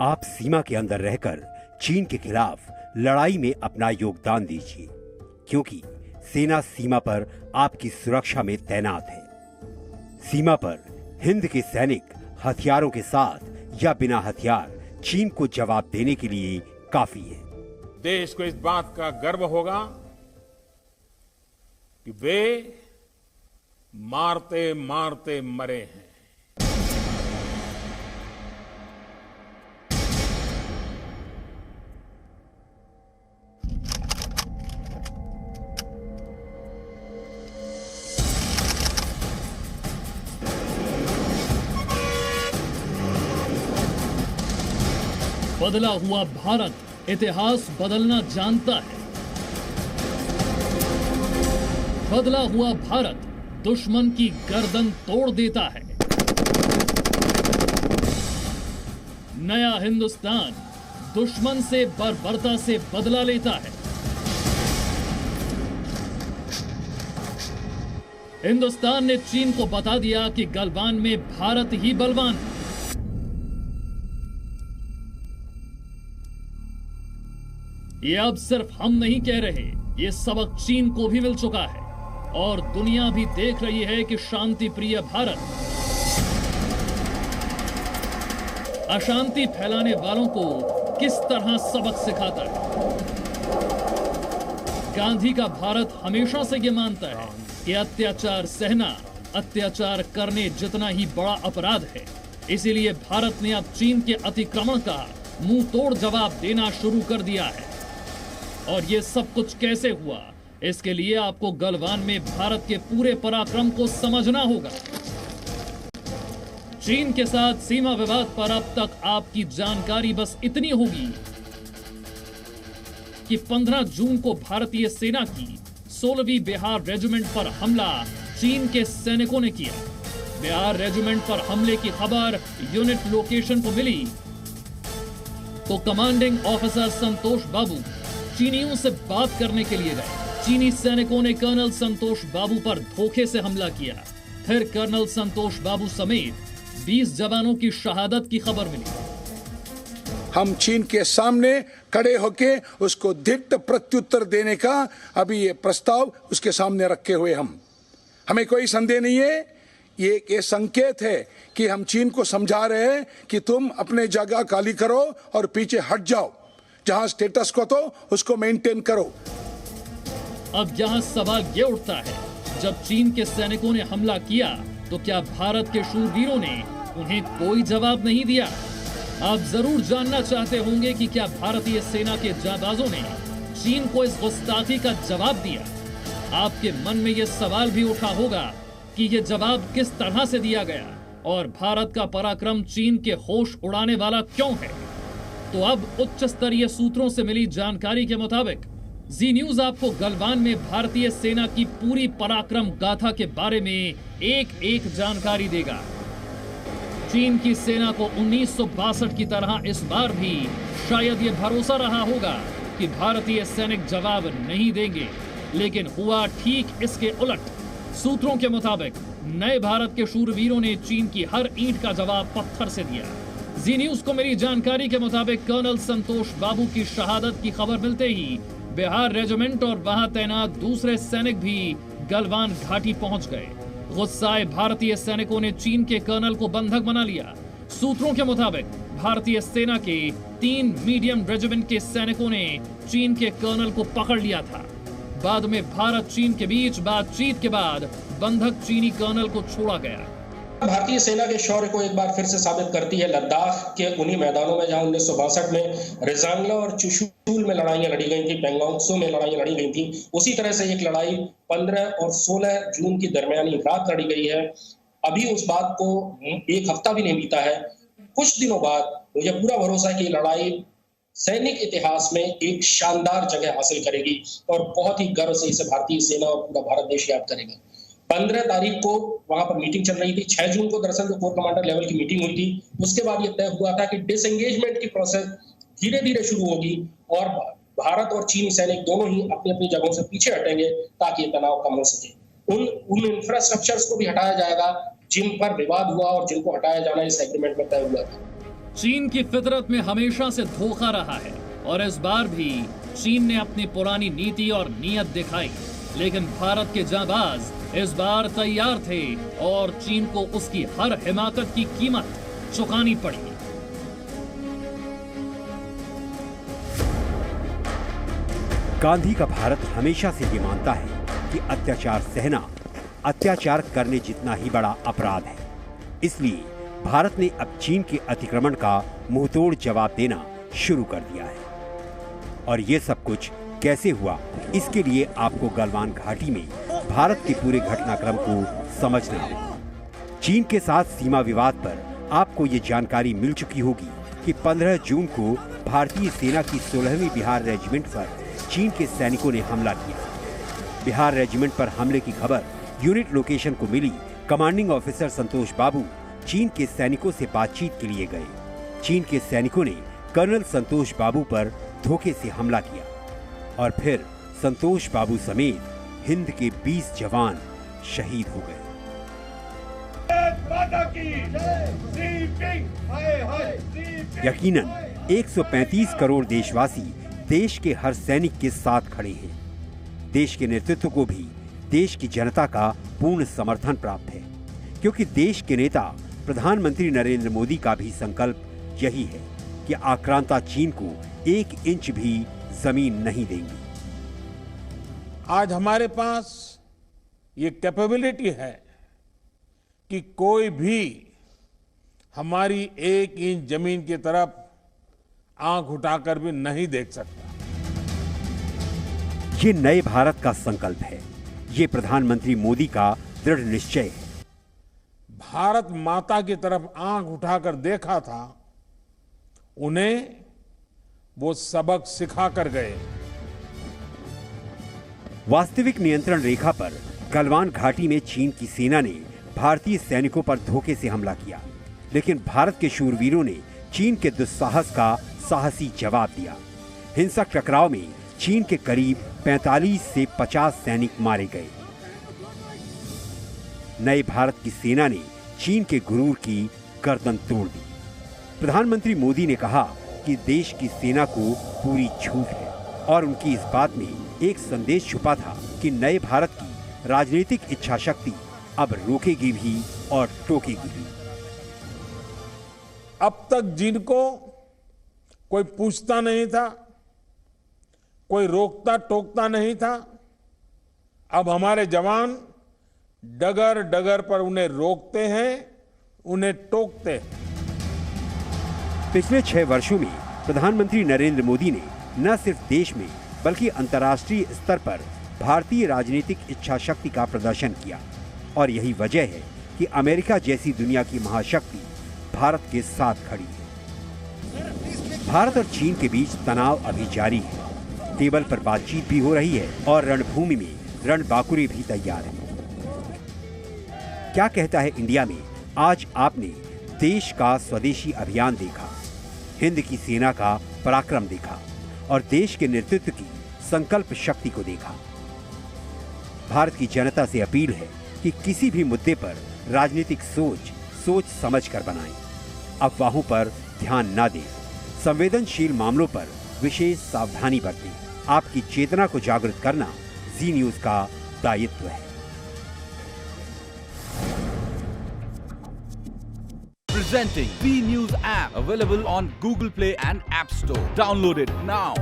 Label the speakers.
Speaker 1: आप सीमा के अंदर रहकर चीन के खिलाफ लड़ाई में अपना योगदान दीजिए, क्योंकि सेना सीमा पर आपकी सुरक्षा में तैनात है। सीमा पर हिंद के सैनिक हथियारों के साथ या बिना हथियार चीन को जवाब देने के लिए काफी है।
Speaker 2: देश को इस बात का गर्व होगा कि वे मारते मारते मरे हैं।
Speaker 3: बदला हुआ भारत इतिहास बदलना जानता है। बदला हुआ भारत दुश्मन की गर्दन तोड़ देता है। नया हिंदुस्तान दुश्मन से बर्बरता से बदला लेता है। हिंदुस्तान ने चीन को बता दिया कि गलवान में भारत ही बलवान है। ये अब सिर्फ हम नहीं कह रहे, ये सबक चीन को भी मिल चुका है और दुनिया भी देख रही है कि शांति प्रिय भारत अशांति फैलाने वालों को किस तरह सबक सिखाता है। गांधी का भारत हमेशा से ये मानता है कि अत्याचार सहना अत्याचार करने जितना ही बड़ा अपराध है। इसीलिए भारत ने अब चीन के अतिक्रमण का मुंह तोड़ जवाब देना शुरू कर दिया है। और ये सब कुछ कैसे हुआ, इसके लिए आपको गलवान में भारत के पूरे पराक्रम को समझना होगा। चीन के साथ सीमा विवाद पर अब तक आपकी जानकारी बस इतनी होगी कि 15 जून को भारतीय सेना की 16वीं बिहार रेजिमेंट पर हमला चीन के सैनिकों ने किया। बिहार रेजिमेंट पर हमले की खबर यूनिट लोकेशन को मिली तो कमांडिंग ऑफिसर संतोष बाबू चीनियों से बात करने के लिए गए। चीनी सैनिकों ने कर्नल संतोष बाबू पर धोखे से हमला किया। फिर कर्नल संतोष बाबू समेत 20 जवानों की शहादत की खबर मिली।
Speaker 4: हम चीन के सामने खड़े होके उसको धिट प्रत्युत्तर देने का अभी ये प्रस्ताव उसके सामने रखे हुए हमें कोई संदेह नहीं है। ये संकेत है कि हम चीन को समझा रहे हैं कि तुम अपने जगह खाली करो और पीछे हट जाओ। जहां स्टेटस को तो उसको मेंटेन करो।
Speaker 3: अब यहां सवाल ये उठता है, जब चीन के सैनिकों ने हमला किया तो क्या भारत के शूरवीरों ने उन्हें कोई जवाब नहीं दिया? आप जरूर जानना चाहते होंगे कि क्या भारतीय सेना के जाबाजों ने चीन को इस गुस्ताखी का जवाब दिया। आपके मन में यह सवाल भी उठा होगा कि यह जवाब किस तरह से दिया गया और भारत का पराक्रम चीन के होश उड़ाने वाला क्यों है। तो अब उच्च स्तरीय सूत्रों से मिली जानकारी के मुताबिक जी न्यूज आपको गलवान में भारतीय सेना की पूरी पराक्रम गाथा के बारे में एक जानकारी देगा। चीन की सेना को 1962 की तरह इस बार भी शायद ये भरोसा रहा होगा कि भारतीय सैनिक जवाब नहीं देंगे, लेकिन हुआ ठीक इसके उलट। सूत्रों के मुताबिक नए भारत के शूरवीरों ने चीन की हर ईंट का जवाब पत्थर से दिया। जी न्यूज को मिली जानकारी के मुताबिक कर्नल संतोष बाबू की शहादत की खबर मिलते ही बिहार रेजिमेंट और वहां तैनात दूसरे सैनिक भी गलवान घाटी पहुंच गए। गुस्साए भारतीय सैनिकों ने चीन के कर्नल को बंधक बना लिया। सूत्रों के मुताबिक भारतीय सेना के 3 मीडियम रेजिमेंट के सैनिकों ने चीन के कर्नल को पकड़ लिया था। बाद में भारत चीन के बीच बातचीत के बाद बंधक चीनी कर्नल को छोड़ा गया।
Speaker 5: भारतीय सेना के शौर्य को एक बार फिर से साबित करती है लद्दाख के उन्हीं मैदानों में जहां 1962 में रेजांगला और चुशूल में लड़ाइयां लड़ी गई थी, पेंगोंग त्सो में लड़ाइयां लड़ी गई थी। उसी तरह से एक लड़ाई 15 और 16 जून की दरमियानी रात लड़ी गई है। अभी उस बात को एक हफ्ता भी नहीं बीता है। कुछ दिनों बाद मुझे पूरा भरोसा है कि लड़ाई सैनिक इतिहास में एक शानदार जगह हासिल करेगी और बहुत ही गर्व से इसे भारतीय सेना और पूरा भारत देश याद करेगा। 15 तारीख को वहां पर मीटिंग चल रही थी। 6 जून को दरअसल जो कोर कमांडर लेवल की मीटिंग हुई थी, उसके बाद ये तय हुआ था कि डिसएंगेजमेंट की प्रोसेस धीरे धीरे शुरू होगी और भारत और चीन सैनिक दोनों ही अपनी अपनी जगहों से पीछे हटेंगे ताकि ये तनाव कम हो सके। उन इंफ्रास्ट्रक्चर्स को भी हटाया जाएगा जिन पर विवाद हुआ और जिनको हटाया जाना इस एग्रीमेंट में तय हुआ था।
Speaker 3: चीन की फितरत में हमेशा से धोखा रहा है और इस बार भी चीन ने अपनी पुरानी नीति और नीयत दिखाई, लेकिन भारत के जांबाज इस बार तैयार थे और चीन को उसकी हर हिमाकत की कीमत चुकानी पड़ी।
Speaker 1: गांधी का भारत हमेशा से ये मानता है कि अत्याचार सहना अत्याचार करने जितना ही बड़ा अपराध है। इसलिए भारत ने अब चीन के अतिक्रमण का मुंहतोड़ जवाब देना शुरू कर दिया है। और ये सब कुछ कैसे हुआ, इसके लिए आपको गलवान घाटी में भारत के पूरे घटनाक्रम को समझना होगा। चीन के साथ सीमा विवाद पर आपको ये जानकारी मिल चुकी होगी कि 15 जून को भारतीय सेना की 16वीं बिहार रेजिमेंट पर चीन के सैनिकों ने हमला किया। बिहार रेजिमेंट पर हमले की खबर यूनिट लोकेशन को मिली। कमांडिंग ऑफिसर संतोष बाबू चीन के सैनिकों से बातचीत के लिए गए। चीन के सैनिकों ने कर्नल संतोष बाबू पर धोखे से हमला किया और फिर संतोष बाबू समेत हिंद के 20 जवान शहीद हो गए। यकीनन 135 करोड़ देशवासी देश के हर सैनिक के साथ खड़े हैं। देश के नेतृत्व को भी देश की जनता का पूर्ण समर्थन प्राप्त है, क्योंकि देश के नेता प्रधानमंत्री नरेंद्र मोदी का भी संकल्प यही है कि आक्रांता चीन को 1 इंच भी जमीन नहीं देंगे।
Speaker 2: आज हमारे पास ये कैपेबिलिटी है कि कोई भी हमारी 1 इंच जमीन की तरफ आंख उठाकर भी नहीं देख सकता।
Speaker 1: ये नए भारत का संकल्प है। ये प्रधानमंत्री मोदी का दृढ़ निश्चय है।
Speaker 2: भारत माता की तरफ आंख उठाकर देखा था, उन्हें वो सबक सिखा कर गए।
Speaker 1: वास्तविक नियंत्रण रेखा पर गलवान घाटी में चीन की सेना ने भारतीय सैनिकों पर धोखे से हमला किया, लेकिन भारत के शूरवीरों ने चीन के दुस्साहस का साहसी जवाब दिया। हिंसक टकराव में चीन के करीब 45 से 50 सैनिक मारे गए। नए भारत की सेना ने चीन के गुरूर की गर्दन तोड़ दी। प्रधानमंत्री मोदी ने कहा कि देश की सेना को पूरी छूट है और उनकी इस बात में एक संदेश छुपा था कि नए भारत की राजनीतिक इच्छा शक्ति अब रोकेगी भी और टोकेगी भी।
Speaker 2: अब तक जिनको कोई पूछता नहीं था, कोई रोकता टोकता नहीं था, अब हमारे जवान डगर डगर पर उन्हें रोकते हैं, उन्हें टोकते हैं।
Speaker 1: पिछले 6 वर्षों में प्रधानमंत्री नरेंद्र मोदी ने न सिर्फ देश में बल्कि अंतर्राष्ट्रीय स्तर पर भारतीय राजनीतिक इच्छा शक्ति का प्रदर्शन किया और यही वजह है कि अमेरिका जैसी दुनिया की महाशक्ति भारत के साथ खड़ी है। भारत और चीन के बीच तनाव अभी जारी है। टेबल पर बातचीत भी हो रही है और रणभूमि में रणबांकुरे भी तैयार हैं। क्या कहता है इंडिया में आज आपने देश का स्वदेशी अभियान देखा, हिंद की सेना का पराक्रम देखा और देश के नेतृत्व की संकल्प शक्ति को देखा। भारत की जनता से अपील है कि किसी भी मुद्दे पर राजनीतिक सोच समझ कर बनाएं, अफवाहों पर ध्यान न दें, संवेदनशील मामलों पर विशेष सावधानी बरतें। आपकी चेतना को जागृत करना जी न्यूज का दायित्व है।
Speaker 6: Presenting B News app, available on Google Play and App Store. Download it now.